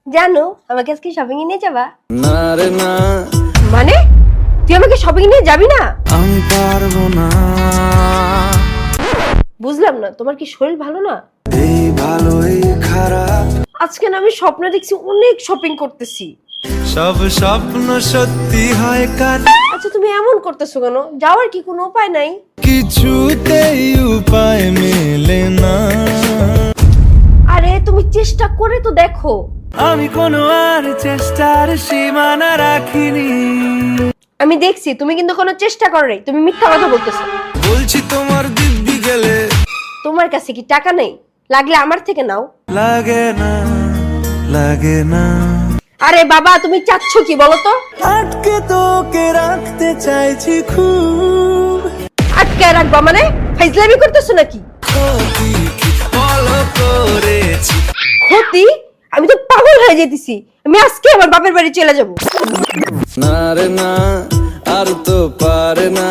জানো আমাকে আজকে শপিং এ নিয়ে যাবা? না রে না, মানে তুই আমাকে শপিং নিয়ে যাবি না? আমি পারবো না। বুঝলাম না, তোমার কি শরীর ভালো না? এই ভালো এই খারাপ, আজকে না আমি স্বপ্ন দেখছি অনেক শপিং করতেছি। সব স্বপ্ন সত্যি হয় কার, আচ্ছা তুমি এমন করতেছো কেন? যাওয়ার কি কোনো উপায় নাই? কিছুতেই উপায় মেলে না। আরে তুমি চেষ্টা করে তো দেখো। আমি কোনো আর চেষ্টার সীমানা রাখিনি, আমি দেখছি তুমি কিন্তু কোনো চেষ্টা করো নাই, তুমি মিথ্যা কথা বলতেছো। বলছি তোমার দিব্যি গেলে তোমার কাছে কি টাকা নেই? লাগলে আমার থেকে নাও। লাগে না, লাগে না। আরে বাবা তুমি চাচ্ছ কি বলো তো? আটকে তোকে রাখতে চাইছি খুব, আটকে রাখবা মানে? ফাইজলামি করতেছো নাকি? ক্ষতি কি বলো করেছি। ক্ষতি? আমি তো পাগল হয়ে যেতেছি। আমি আজকে আমার বাপের বাড়ি চলে যাব। না রে না, আর তো পারে না।